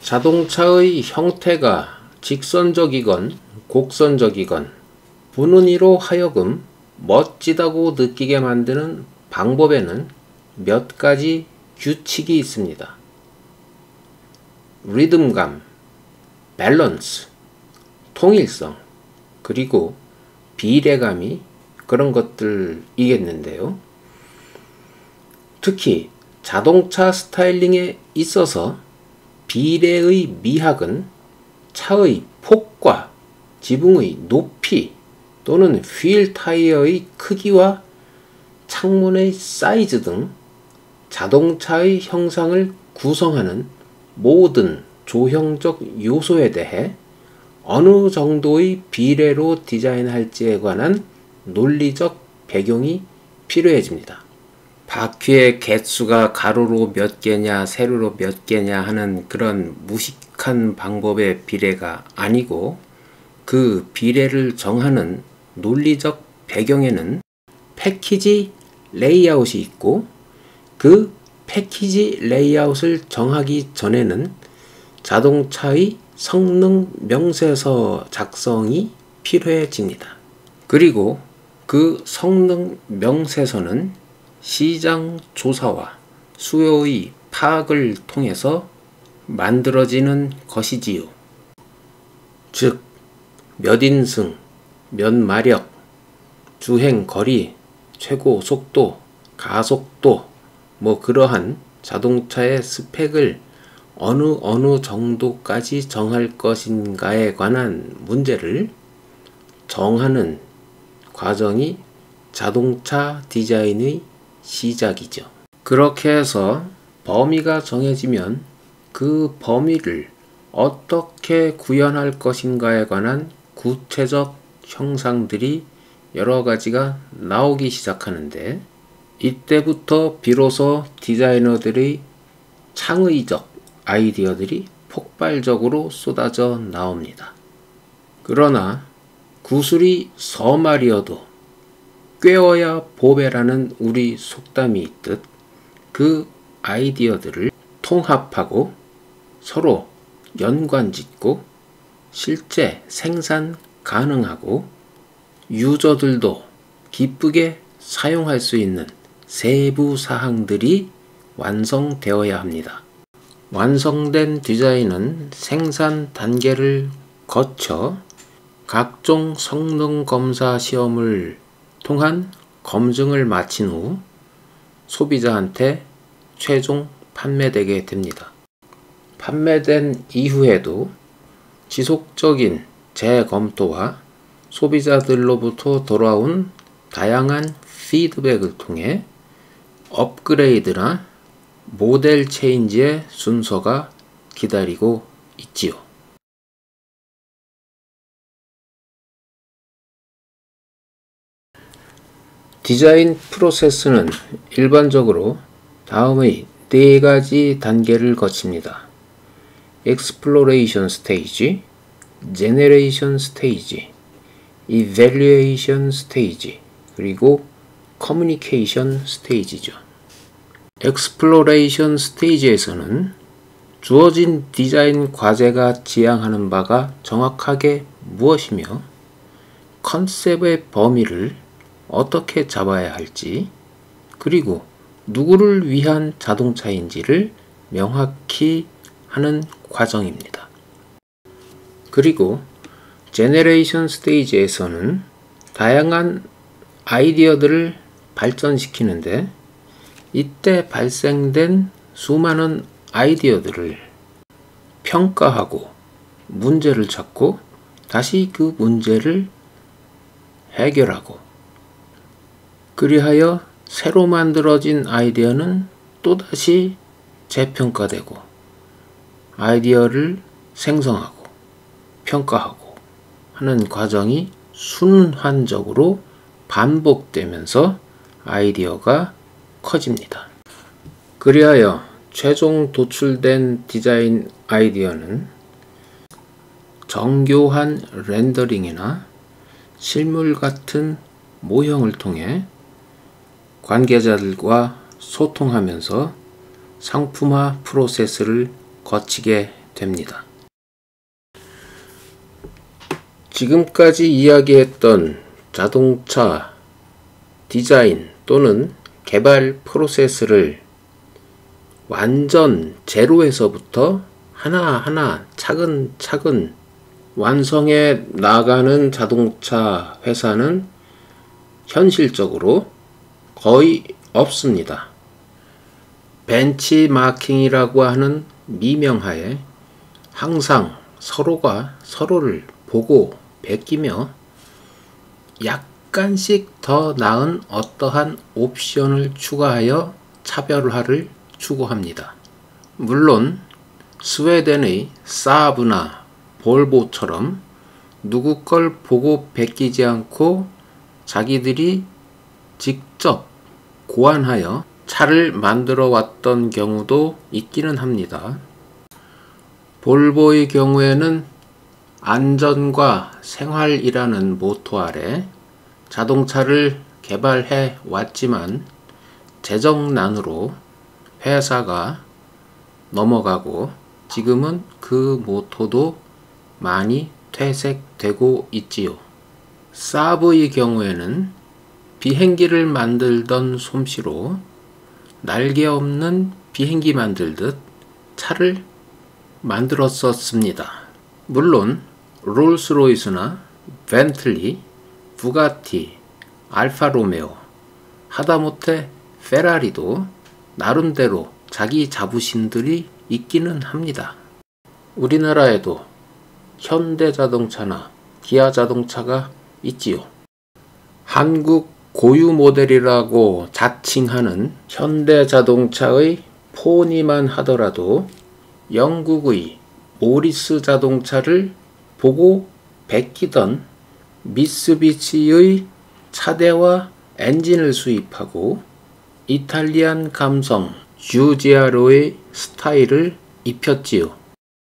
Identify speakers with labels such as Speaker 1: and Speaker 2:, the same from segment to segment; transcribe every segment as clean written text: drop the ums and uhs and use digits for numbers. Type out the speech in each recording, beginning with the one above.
Speaker 1: 자동차의 형태가 직선적이건 곡선적이건 보는 이로 하여금 멋지다고 느끼게 만드는 방법에는 몇 가지 규칙이 있습니다. 리듬감, 밸런스, 통일성, 그리고 비례감이 그런 것들이겠는데요. 특히 자동차 스타일링에 있어서 비례의 미학은 차의 폭과 지붕의 높이 또는 휠 타이어의 크기와 창문의 사이즈 등 자동차의 형상을 구성하는 모든 조형적 요소에 대해 어느 정도의 비례로 디자인할지에 관한 논리적 배경이 필요해집니다. 바퀴의 개수가 가로로 몇 개냐 세로로 몇 개냐 하는 그런 무식한 방법의 비례가 아니고, 그 비례를 정하는 논리적 배경에는 패키지 레이아웃이 있고, 그 패키지 레이아웃을 정하기 전에는 자동차의 성능 명세서 작성이 필요해집니다. 그리고 그 성능 명세서는 시장 조사와 수요의 파악을 통해서 만들어지는 것이지요. 즉, 몇 인승, 몇 마력, 주행 거리, 최고 속도, 가속도, 그러한 자동차의 스펙을 어느 정도까지 정할 것인가에 관한 문제를 정하는 과정이 자동차 디자인의 시작이죠. 그렇게 해서 범위가 정해지면 그 범위를 어떻게 구현할 것인가에 관한 구체적 형상들이 여러 가지가 나오기 시작하는데, 이때부터 비로소 디자이너들의 창의적 아이디어들이 폭발적으로 쏟아져 나옵니다. 그러나 구슬이 서말이어도 꿰어야 보배라는 우리 속담이 있듯 그 아이디어들을 통합하고 서로 연관짓고 실제 생산 가능하고 유저들도 기쁘게 사용할 수 있는 세부 사항들이 완성되어야 합니다. 완성된 디자인은 생산 단계를 거쳐 각종 성능 검사 시험을 통한 검증을 마친 후 소비자한테 최종 판매되게 됩니다. 판매된 이후에도 지속적인 재검토와 소비자들로부터 돌아온 다양한 피드백을 통해 업그레이드나 모델 체인지의 순서가 기다리고 있지요. 디자인 프로세스는 일반적으로 다음의 4가지 단계를 거칩니다. Exploration Stage, Generation Stage, Evaluation Stage, 그리고 Communication Stage죠. Exploration Stage에서는 주어진 디자인 과제가 지향하는 바가 정확하게 무엇이며 컨셉의 범위를 어떻게 잡아야 할지, 그리고 누구를 위한 자동차인지를 명확히 하는 과정입니다. 그리고 제네레이션 스테이지에서는 다양한 아이디어들을 발전시키는데, 이때 발생된 수많은 아이디어들을 평가하고 문제를 찾고 다시 그 문제를 해결하고, 그리하여 새로 만들어진 아이디어는 또다시 재평가되고 아이디어를 생성하고 평가하고 하는 과정이 순환적으로 반복되면서 아이디어가 커집니다. 그리하여 최종 도출된 디자인 아이디어는 정교한 렌더링이나 실물 같은 모형을 통해 관계자들과 소통하면서 상품화 프로세스를 거치게 됩니다. 지금까지 이야기했던 자동차 디자인 또는 개발 프로세스를 완전 제로에서부터 하나하나 차근차근 완성해 나가는 자동차 회사는 현실적으로 거의 없습니다. 벤치마킹이라고 하는 미명하에 항상 서로가 서로를 보고 베끼며 약간씩 더 나은 어떠한 옵션을 추가하여 차별화를 추구합니다. 물론 스웨덴의 사브나 볼보처럼 누구 걸 보고 베끼지 않고 자기들이 직접 고안하여 차를 만들어 왔던 경우도 있기는 합니다. 볼보의 경우에는 안전과 생활이라는 모토 아래 자동차를 개발해 왔지만 재정난으로 회사가 넘어가고 지금은 그 모토도 많이 퇴색되고 있지요. 사브의 경우에는 비행기를 만들던 솜씨로 날개 없는 비행기 만들듯 차를 만들었었습니다. 물론 롤스로이스나 벤틀리, 부가티, 알파로메오, 하다못해 페라리도 나름대로 자기 자부심들이 있기는 합니다. 우리나라에도 현대자동차나 기아자동차가 있지요. 한국 고유 모델이라고 자칭하는 현대자동차의 포니만 하더라도 영국의 모리스 자동차를 보고 베끼던 미쓰비시의 차대와 엔진을 수입하고 이탈리안 감성 주지아로의 스타일을 입혔지요.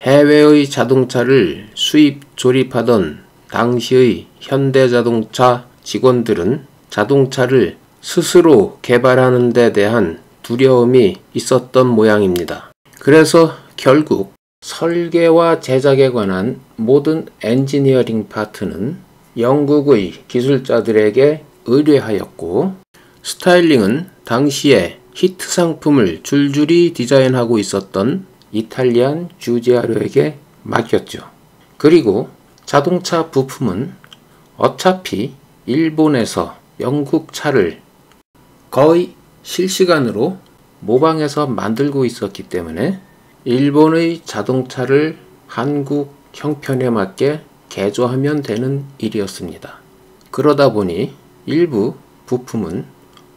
Speaker 1: 해외의 자동차를 수입 조립하던 당시의 현대자동차 직원들은 자동차를 스스로 개발하는 데 대한 두려움이 있었던 모양입니다. 그래서 결국 설계와 제작에 관한 모든 엔지니어링 파트는 영국의 기술자들에게 의뢰하였고 스타일링은 당시에 히트 상품을 줄줄이 디자인하고 있었던 이탈리안 주지아로에게 맡겼죠. 그리고 자동차 부품은 어차피 일본에서 영국 차를 거의 실시간으로 모방해서 만들고 있었기 때문에 일본의 자동차를 한국 형편에 맞게 개조하면 되는 일이었습니다. 그러다 보니 일부 부품은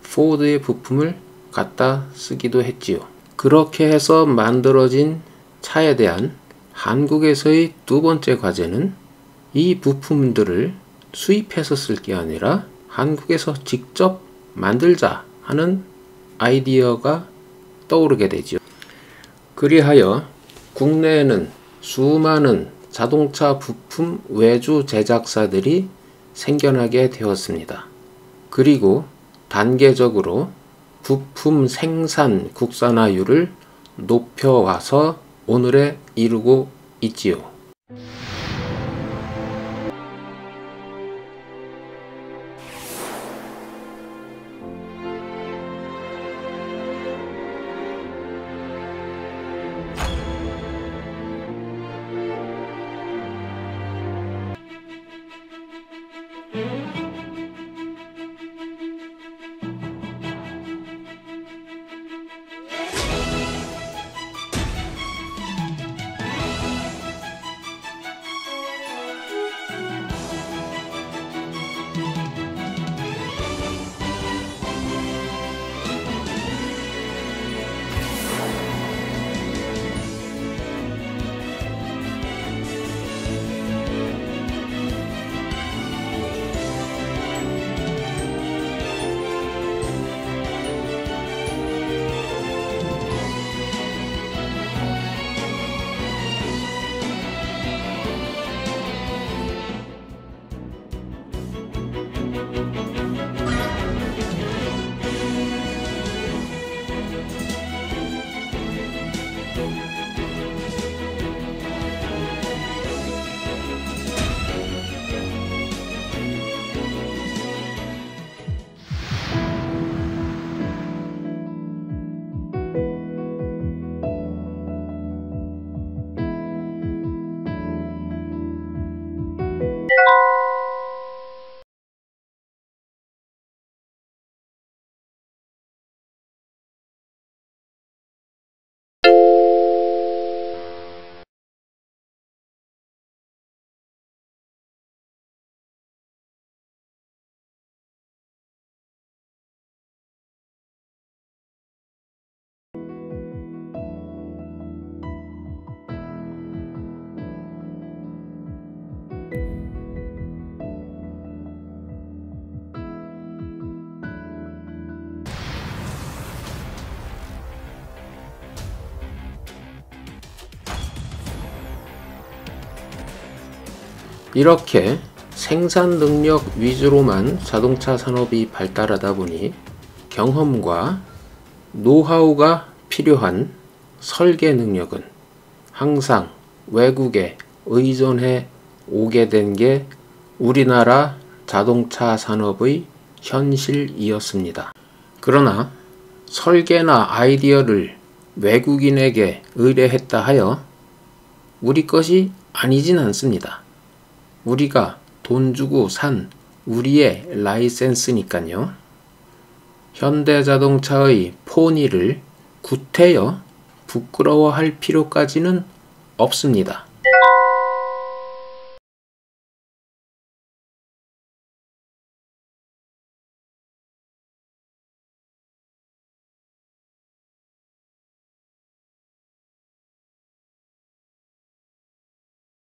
Speaker 1: 포드의 부품을 갖다 쓰기도 했지요. 그렇게 해서 만들어진 차에 대한 한국에서의 두 번째 과제는 이 부품들을 수입해서 쓸 게 아니라 한국에서 직접 만들자 하는 아이디어가 떠오르게 되죠. 그리하여 국내에는 수많은 자동차 부품 외주 제작사들이 생겨나게 되었습니다. 그리고 단계적으로 부품 생산 국산화율을 높여와서 오늘에 이르고 있지요. 이렇게 생산 능력 위주로만 자동차 산업이 발달하다 보니 경험과 노하우가 필요한 설계 능력은 항상 외국에 의존해 오게 된 게 우리나라 자동차 산업의 현실이었습니다. 그러나 설계나 아이디어를 외국인에게 의뢰했다 하여 우리 것이 아니진 않습니다. 우리가 돈 주고 산 우리의 라이센스니까요. 현대자동차의 포니를 구태여 부끄러워할 필요까지는 없습니다.